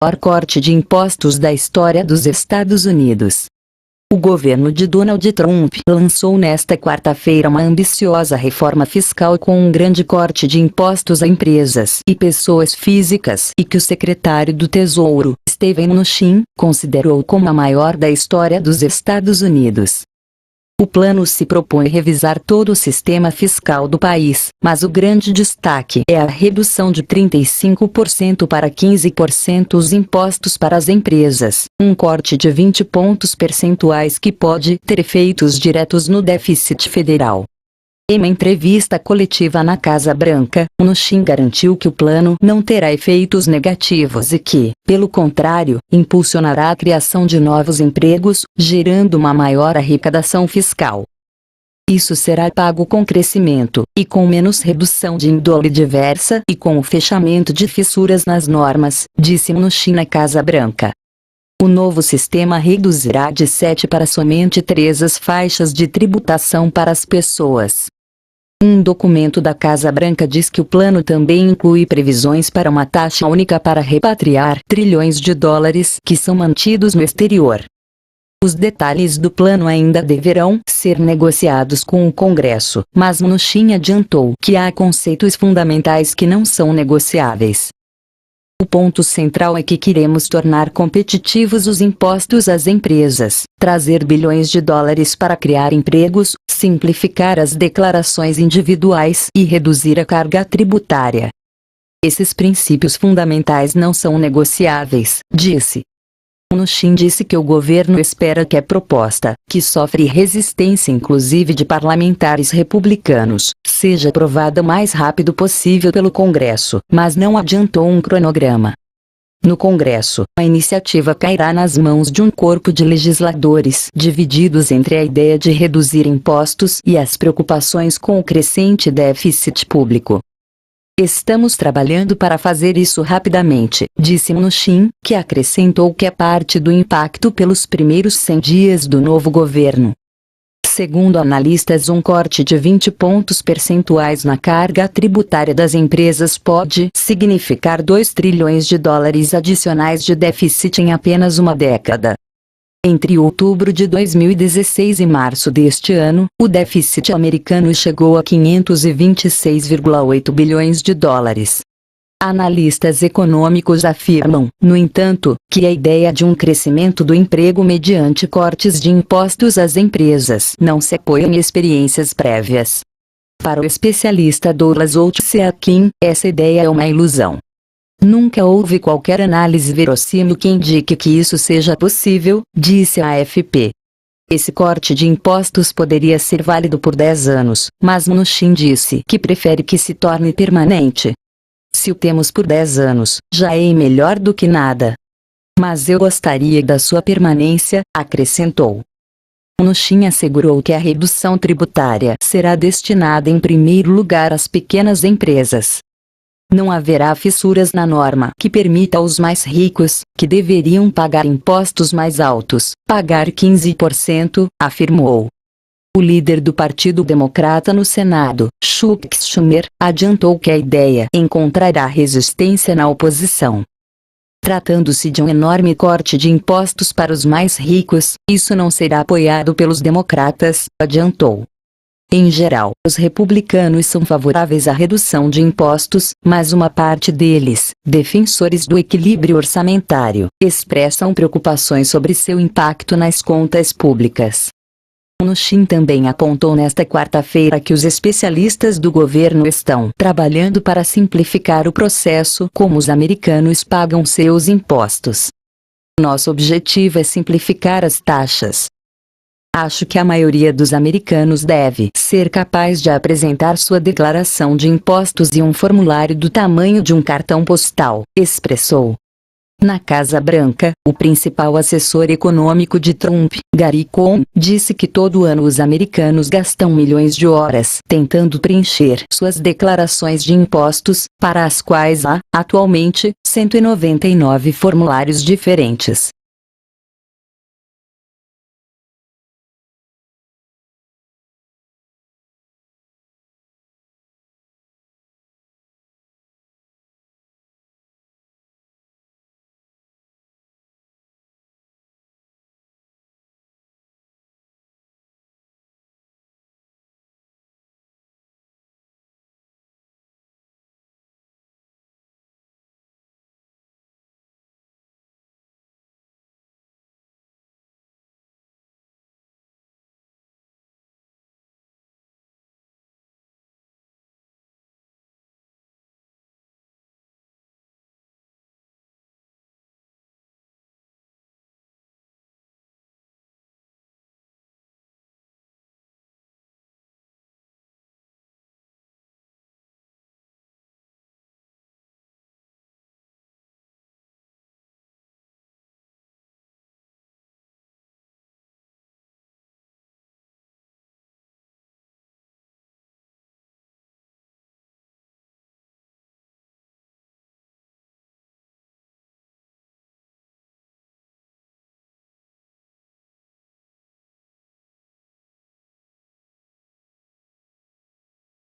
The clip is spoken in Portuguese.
maior corte de impostos da história dos Estados Unidos. O governo de Donald Trump lançou nesta quarta-feira uma ambiciosa reforma fiscal com um grande corte de impostos a empresas e pessoas físicas e que o secretário do Tesouro, Steven Mnuchin, considerou como a maior da história dos Estados Unidos. O plano se propõe revisar todo o sistema fiscal do país, mas o grande destaque é a redução de 35% para 15% os impostos para as empresas, um corte de 20 pontos percentuais que pode ter efeitos diretos no déficit federal. Em uma entrevista coletiva na Casa Branca, Mnuchin garantiu que o plano não terá efeitos negativos e que, pelo contrário, impulsionará a criação de novos empregos, gerando uma maior arrecadação fiscal. Isso será pago com crescimento, e com menos redução de índole diversa e com o fechamento de fissuras nas normas, disse Mnuchin na Casa Branca. O novo sistema reduzirá de 7 para somente 3 as faixas de tributação para as pessoas. Um documento da Casa Branca diz que o plano também inclui previsões para uma taxa única para repatriar trilhões de dólares que são mantidos no exterior. Os detalhes do plano ainda deverão ser negociados com o Congresso, mas Mnuchin adiantou que há conceitos fundamentais que não são negociáveis. O ponto central é que queremos tornar competitivos os impostos às empresas, trazer bilhões de dólares para criar empregos, simplificar as declarações individuais e reduzir a carga tributária. Esses princípios fundamentais não são negociáveis, disse. Mnuchin disse que o governo espera que a proposta, que sofre resistência inclusive de parlamentares republicanos, seja aprovada o mais rápido possível pelo Congresso, mas não adiantou um cronograma. No Congresso, a iniciativa cairá nas mãos de um corpo de legisladores divididos entre a ideia de reduzir impostos e as preocupações com o crescente déficit público. Estamos trabalhando para fazer isso rapidamente, disse Mnuchin, que acrescentou que é parte do impacto pelos primeiros 100 dias do novo governo. Segundo analistas, um corte de 20 pontos percentuais na carga tributária das empresas pode significar 2 trilhões de dólares adicionais de déficit em apenas uma década. Entre outubro de 2016 e março deste ano, o déficit americano chegou a 526,8 bilhões de dólares. Analistas econômicos afirmam, no entanto, que a ideia de um crescimento do emprego mediante cortes de impostos às empresas não se apoia em experiências prévias. Para o especialista Douglas Oltseakin, essa ideia é uma ilusão. Nunca houve qualquer análise verossímil que indique que isso seja possível, disse a AFP. Esse corte de impostos poderia ser válido por 10 anos, mas Mnuchin disse que prefere que se torne permanente. Se o temos por 10 anos, já é melhor do que nada. Mas eu gostaria da sua permanência, acrescentou. Mnuchin assegurou que a redução tributária será destinada em primeiro lugar às pequenas empresas. Não haverá fissuras na norma que permita aos mais ricos, que deveriam pagar impostos mais altos, pagar 15%, afirmou. O líder do Partido Democrata no Senado, Chuck Schumer, adiantou que a ideia encontrará resistência na oposição. Tratando-se de um enorme corte de impostos para os mais ricos, isso não será apoiado pelos democratas, adiantou. Em geral, os republicanos são favoráveis à redução de impostos, mas uma parte deles, defensores do equilíbrio orçamentário, expressam preocupações sobre seu impacto nas contas públicas. Mnuchin também apontou nesta quarta-feira que os especialistas do governo estão trabalhando para simplificar o processo como os americanos pagam seus impostos. Nosso objetivo é simplificar as taxas. Acho que a maioria dos americanos deve ser capaz de apresentar sua declaração de impostos e um formulário do tamanho de um cartão postal, expressou. Na Casa Branca, o principal assessor econômico de Trump, Gary Cohn, disse que todo ano os americanos gastam milhões de horas tentando preencher suas declarações de impostos, para as quais há, atualmente, 199 formulários diferentes.